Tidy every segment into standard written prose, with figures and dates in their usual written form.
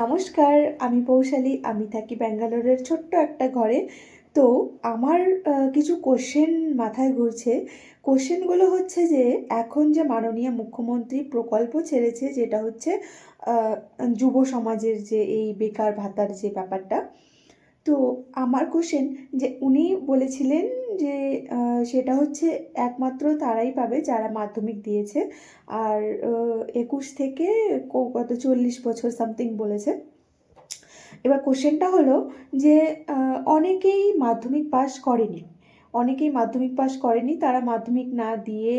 নমস্কার, আমি পৌশালী। আমি থাকি ব্যাঙ্গালোরের ছোট্ট একটা ঘরে। তো আমার কিছু কোশ্চেন মাথায় ঘুরছে। কোশ্চেনগুলো হচ্ছে যে এখন যে মাননীয় মুখ্যমন্ত্রী প্রকল্প ছেড়েছে, যেটা হচ্ছে আ যুব সমাজের যে এই বেকার ভাতার যে ব্যাপারটা। তো আমার কোশ্চেন যে উনি বলেছিলেন যে সেটা হচ্ছে একমাত্র তারাই পাবে যারা মাধ্যমিক দিয়েছে। আর ২১ থেকে কত ৪০ বছর সামথিং বলেছে। এবার কোশ্চেনটা হলো যে অনেকেই মাধ্যমিক পাস করেনি। অনেকেই মাধ্যমিক পাস করেনি। তারা মাধ্যমিক না দিয়ে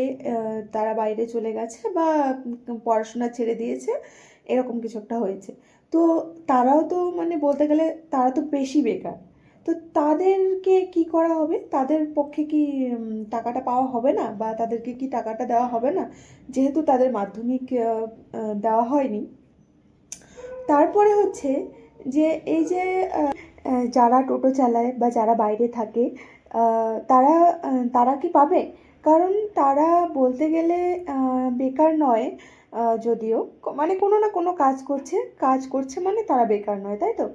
তারা বাইরে চলে গেছে বা পড়াশোনা ছেড়ে দিয়েছে। এরকম কিছু একটা হয়েছে। তো তারাও তো মানে বলতে গেলে তারা তো বেশি বেকার। তো তাদেরকে কি করা হবে? তাদের পক্ষে কি টাকাটা পাওয়া হবে না? বা তাদেরকে কি টাকাটা দেওয়া হবে না? যেহেতু তাদের মাধ্যমিক দেওয়া হয়নি। তারপরে হচ্ছে যে এই যে যারা টোটো চালায় বা যারা বাইরে থাকে, তারা তারা কি পাবে? কারণ তারা বলতে গেলে বেকার নয়, যদিও মানে কোনো না কোনো কাজ করছে মানে তারা বেকার নয়, তাই তো?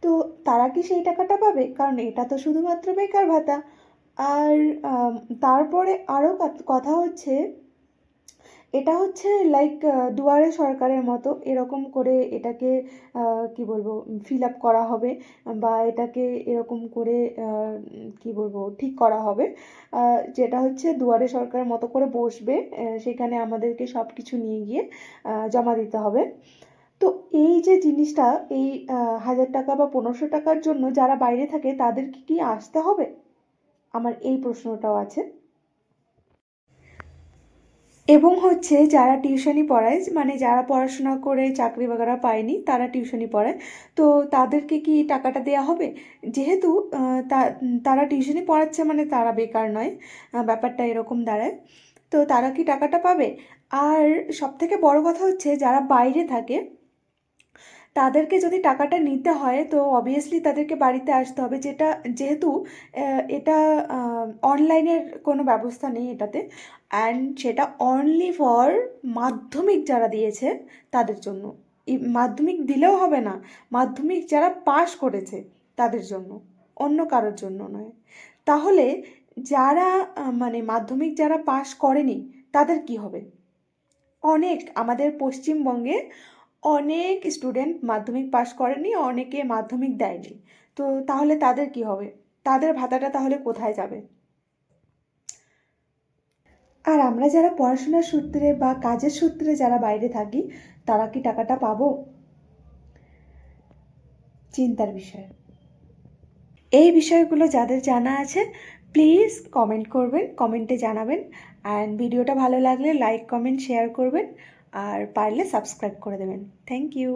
তো তারা কি সেই টাকাটা পাবে? কারণ এটা তো শুধুমাত্র বেকার ভাতা। আর আম তারপরে আরও কথা হচ্ছে, এটা হচ্ছে লাইক দুয়ারে সরকারের মতো এরকম করে এটাকে কি বলবো ফিল আপ করা হবে বা এটাকে এরকম করে কি বলবো ঠিক করা হবে, যেটা হচ্ছে দুয়ারে সরকারের মতো করে বসবে, সেখানে আমাদেরকে সব কিছু নিয়ে গিয়ে জমা দিতে হবে। তো এই যে জিনিসটা, এই ১,০০০ টাকা বা ১৫০০ টাকার জন্য যারা বাইরে থাকে তাদেরকে কি আসতে হবে? আমার এই প্রশ্নটাও আছে। এবং হচ্ছে যারা টিউশনি পড়ায়, মানে যারা পড়াশোনা করে চাকরি বাকরা পায়নি তারা টিউশনি পড়ায়, তো তাদেরকে কি টাকাটা দেওয়া হবে? যেহেতু তারা টিউশনি পড়াচ্ছে মানে তারা বেকার নয়, ব্যাপারটা এরকম দাঁড়ায়। তো তারা কি টাকাটা পাবে? আর সবথেকে বড় কথা হচ্ছে যারা বাইরে থাকে তাদেরকে যদি টাকাটা নিতে হয় তো অবভিয়াসলি তাদেরকে বাড়িতে আসতে হবে, যেহেতু এটা অনলাইনের কোনো ব্যবস্থা নেই এটাতে। অ্যান্ড সেটা অনলি ফর মাধ্যমিক যারা দিয়েছে তাদের জন্য। মাধ্যমিক দিলেও হবে না, মাধ্যমিক যারা পাশ করেছে তাদের জন্য, অন্য কারোর জন্য নয়। তাহলে যারা মানে মাধ্যমিক যারা পাশ করেনি তাদের কি হবে? অনেক আমাদের পশ্চিমবঙ্গে অনেক স্টুডেন্ট মাধ্যমিক পাশ করেনি, অনেকে মাধ্যমিক দেয়নি। তো তাহলে তাদের কি হবে? তাদের ভাতাটা তাহলে কোথায় যাবে? আর আমরা যারা পড়াশোনার সূত্রে বা কাজের সূত্রে যারা বাইরে থাকি, তারা কি টাকাটা পাবো? চিন্তার বিষয়। এই বিষয়গুলো যাদের জানা আছে প্লিজ কমেন্ট করবেন, কমেন্টে জানাবেন। অ্যান্ড ভিডিওটা ভালো লাগলে লাইক কমেন্ট শেয়ার করবেন, আর পারলে সাবস্ক্রাইব করে দেবেন। Thank you.